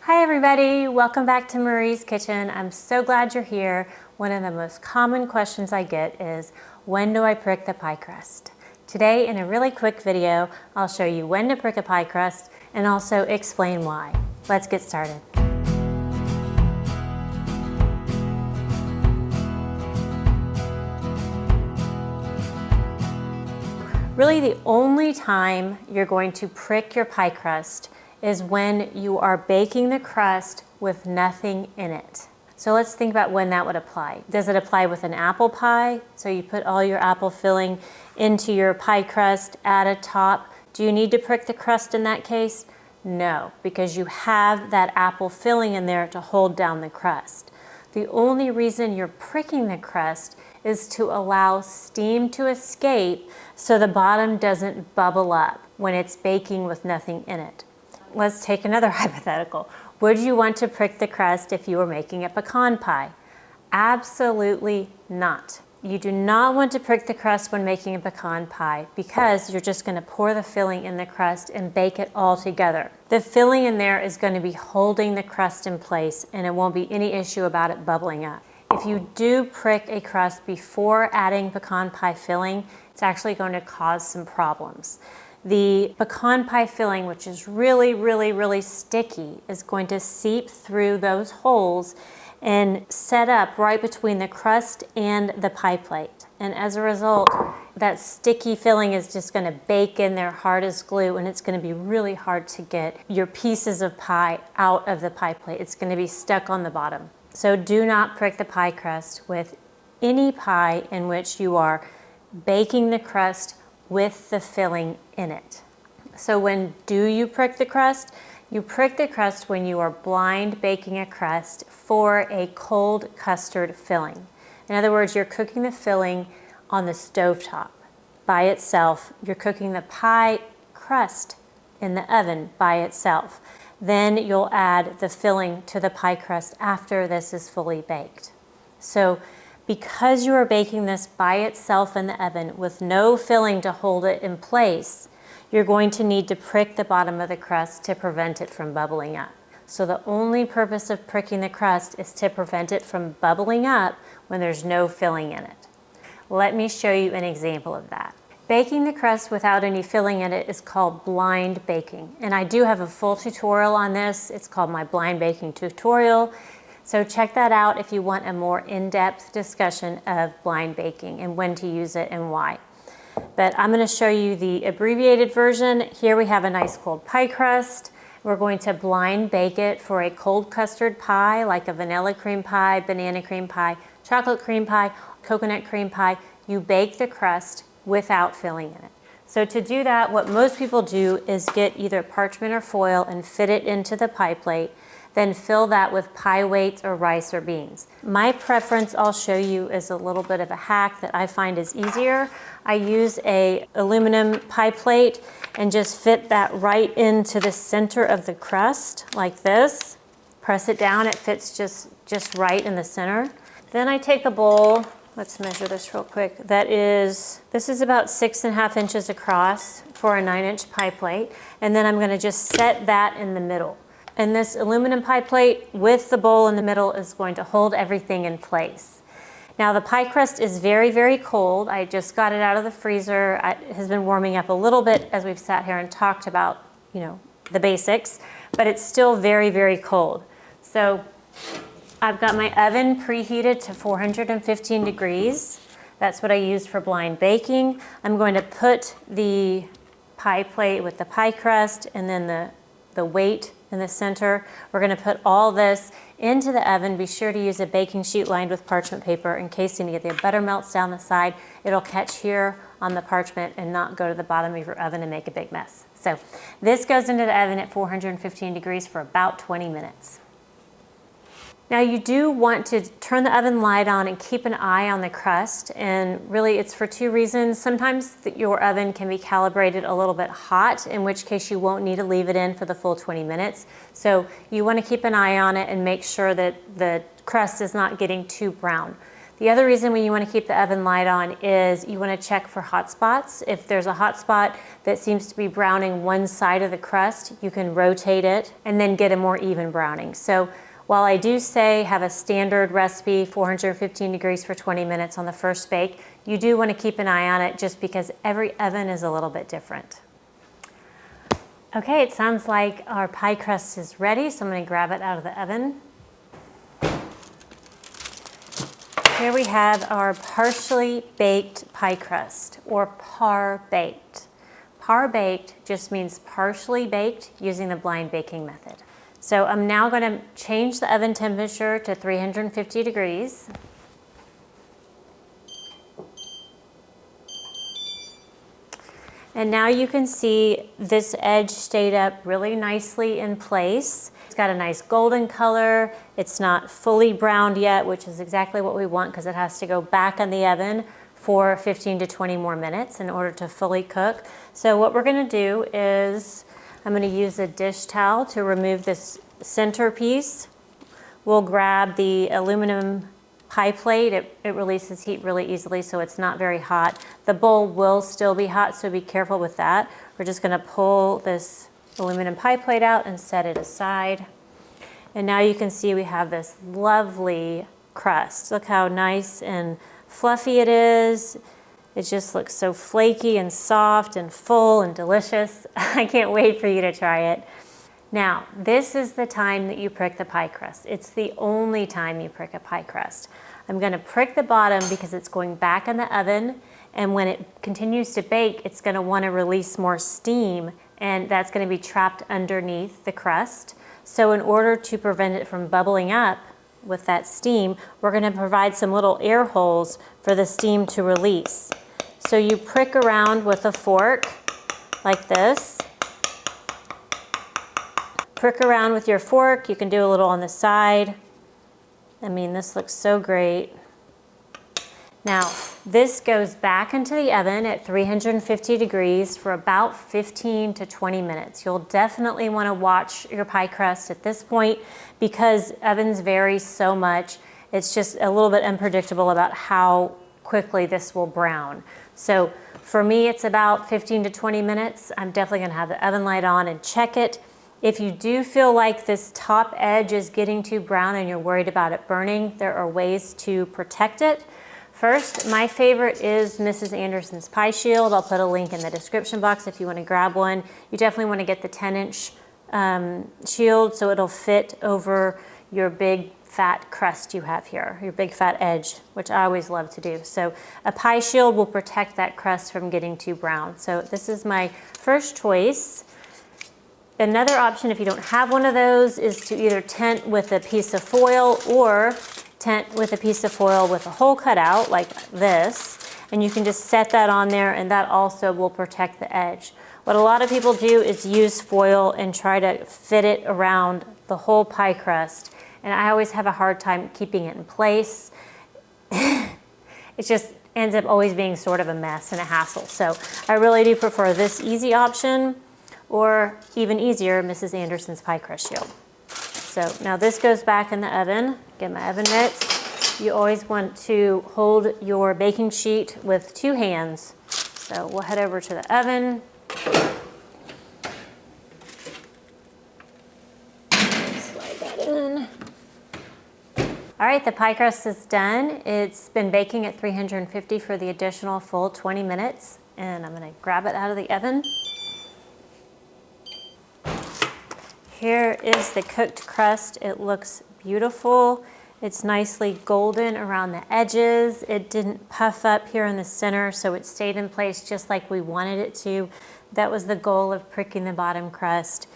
Hi everybody, welcome back to Marie's Kitchen. I'm so glad you're here. One of the most common questions I get is, when do I prick the pie crust? Today, in a really quick video, I'll show you when to prick a pie crust and also explain why. Let's get started. Really, the only time you're going to prick your pie crust is when you are baking the crust with nothing in it. So let's think about when that would apply. Does it apply with an apple pie? So you put all your apple filling into your pie crust, add a top. Do you need to prick the crust in that case? No, because you have that apple filling in there to hold down the crust. The only reason you're pricking the crust is to allow steam to escape so the bottom doesn't bubble up when it's baking with nothing in it. Let's take another hypothetical. Would you want to prick the crust if you were making a pecan pie? Absolutely not. You do not want to prick the crust when making a pecan pie because you're just going to pour the filling in the crust and bake it all together. The filling in there is going to be holding the crust in place and it won't be any issue about it bubbling up. If you do prick a crust before adding pecan pie filling, it's actually going to cause some problems. The pecan pie filling, which is really sticky, is going to seep through those holes and set up right between the crust and the pie plate. And as a result, that sticky filling is just going to bake in there hard as glue, and it's going to be really hard to get your pieces of pie out of the pie plate. It's going to be stuck on the bottom. So do not prick the pie crust with any pie in which you are baking the crust with the filling in it. So when do you prick the crust? You prick the crust when you are blind baking a crust for a cold custard filling. In other words, you're cooking the filling on the stovetop by itself. You're cooking the pie crust in the oven by itself. Then you'll add the filling to the pie crust after this is fully baked. So because you are baking this by itself in the oven with no filling to hold it in place, you're going to need to prick the bottom of the crust to prevent it from bubbling up. So the only purpose of pricking the crust is to prevent it from bubbling up when there's no filling in it. Let me show you an example of that. Baking the crust without any filling in it is called blind baking. And I do have a full tutorial on this. It's called my blind baking tutorial. So check that out if you want a more in-depth discussion of blind baking and when to use it and why. But I'm going to show you the abbreviated version. Here we have a nice cold pie crust. We're going to blind bake it for a cold custard pie, like a vanilla cream pie, banana cream pie, chocolate cream pie, coconut cream pie. You bake the crust without filling in it. So to do that, what most people do is get either parchment or foil and fit it into the pie plate, then fill that with pie weights or rice or beans. My preference, I'll show you, is a little bit of a hack that I find is easier. I use a aluminum pie plate and just fit that right into the center of the crust like this. Press it down, it fits just right in the center. Then I take a bowl, let's measure this real quick. This is about 6.5 inches across for a 9-inch pie plate. And then I'm gonna just set that in the middle. And this aluminum pie plate with the bowl in the middle is going to hold everything in place. Now the pie crust is very cold. I just got it out of the freezer. It has been warming up a little bit as we've sat here and talked about, the basics, but it's still very cold. So I've got my oven preheated to 415 degrees. That's what I used for blind baking. I'm going to put the pie plate with the pie crust and then the weight in the center. We're going to put all this into the oven. Be sure to use a baking sheet lined with parchment paper in case any of the butter melts down the side. It'll catch here on the parchment and not go to the bottom of your oven and make a big mess. So this goes into the oven at 415 degrees for about 20 minutes. Now you do want to turn the oven light on and keep an eye on the crust, and really it's for two reasons. Sometimes your oven can be calibrated a little bit hot, in which case you won't need to leave it in for the full 20 minutes. So you want to keep an eye on it and make sure that the crust is not getting too brown. The other reason when you want to keep the oven light on is you want to check for hot spots. If there's a hot spot that seems to be browning one side of the crust, you can rotate it and then get a more even browning. So while I do say have a standard recipe, 415 degrees for 20 minutes on the first bake, you do want to keep an eye on it just because every oven is a little bit different. Okay, it sounds like our pie crust is ready, so I'm going to grab it out of the oven. Here we have our partially baked pie crust, or par baked. Par baked just means partially baked using the blind baking method. So I'm now going to change the oven temperature to 350 degrees. And now you can see this edge stayed up really nicely in place. It's got a nice golden color. It's not fully browned yet, which is exactly what we want because it has to go back in the oven for 15 to 20 more minutes in order to fully cook. So what we're going to do is I'm going to use a dish towel to remove this center piece. We'll grab the aluminum pie plate. It releases heat really easily, so it's not very hot. The bowl will still be hot, so be careful with that. We're just going to pull this aluminum pie plate out and set it aside. And now you can see we have this lovely crust. Look how nice and fluffy it is. It just looks so flaky and soft and full and delicious. I can't wait for you to try it. Now, this is the time that you prick the pie crust. It's the only time you prick a pie crust. I'm going to prick the bottom because it's going back in the oven, and when it continues to bake, it's going to want to release more steam, and that's going to be trapped underneath the crust. So in order to prevent it from bubbling up with that steam, we're going to provide some little air holes for the steam to release. So you prick around with a fork like this. Prick around with your fork. You can do a little on the side. I mean, this looks so great. Now, this goes back into the oven at 350 degrees for about 15 to 20 minutes. You'll definitely want to watch your pie crust at this point because ovens vary so much. It's just a little bit unpredictable about how quickly this will brown. So for me, it's about 15 to 20 minutes. I'm definitely going to have the oven light on and check it. If you do feel like this top edge is getting too brown and you're worried about it burning, there are ways to protect it. First, my favorite is Mrs. Anderson's Pie Shield. I'll put a link in the description box if you want to grab one. You definitely want to get the 10-inch shield so it'll fit over your big fat crust you have here, your big fat edge, which I always love to do. So a pie shield will protect that crust from getting too brown. So this is my first choice. Another option, if you don't have one of those, is to either tent with a piece of foil or tent with a piece of foil with a hole cut out like this. And you can just set that on there and that also will protect the edge. What a lot of people do is use foil and try to fit it around the whole pie crust. And I always have a hard time keeping it in place. It just ends up always being sort of a mess and a hassle. So I really do prefer this easy option, or even easier, Mrs. Anderson's Pie Crust Shield. So now this goes back in the oven. Get my oven mitts. You always want to hold your baking sheet with two hands. So we'll head over to the oven. Slide that in. All right, the pie crust is done. It's been baking at 350 for the additional full 20 minutes. And I'm gonna grab it out of the oven. Here is the cooked crust. It looks beautiful. It's nicely golden around the edges. It didn't puff up here in the center, so it stayed in place just like we wanted it to. That was the goal of pricking the bottom crust.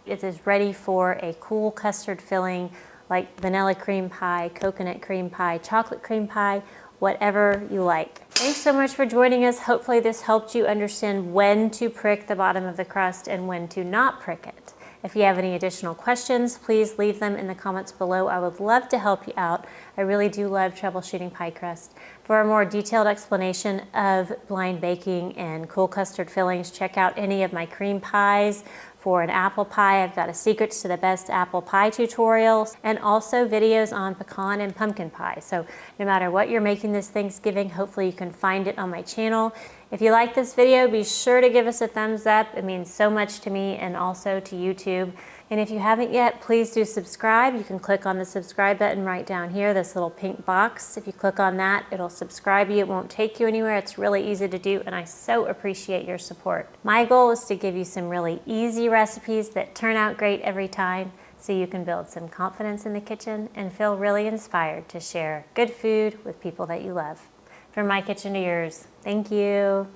It is ready for a cool custard filling like vanilla cream pie, coconut cream pie, chocolate cream pie, whatever you like. Thanks so much for joining us. Hopefully this helped you understand when to prick the bottom of the crust and when to not prick it. If you have any additional questions, please leave them in the comments below. I would love to help you out. I really do love troubleshooting pie crust. For a more detailed explanation of blind baking and cool custard fillings, check out any of my cream pies. For an apple pie, I've got a Secrets to the Best Apple Pie tutorial and also videos on pecan and pumpkin pie. So no matter what you're making this Thanksgiving, hopefully you can find it on my channel. If you like this video, be sure to give us a thumbs up. It means so much to me and also to YouTube. And if you haven't yet, please do subscribe. You can click on the subscribe button right down here, this little pink box. If you click on that, it'll subscribe you. It won't take you anywhere. It's really easy to do, and I so appreciate your support. My goal is to give you some really easy recipes that turn out great every time, so you can build some confidence in the kitchen and feel really inspired to share good food with people that you love. From my kitchen to yours, thank you.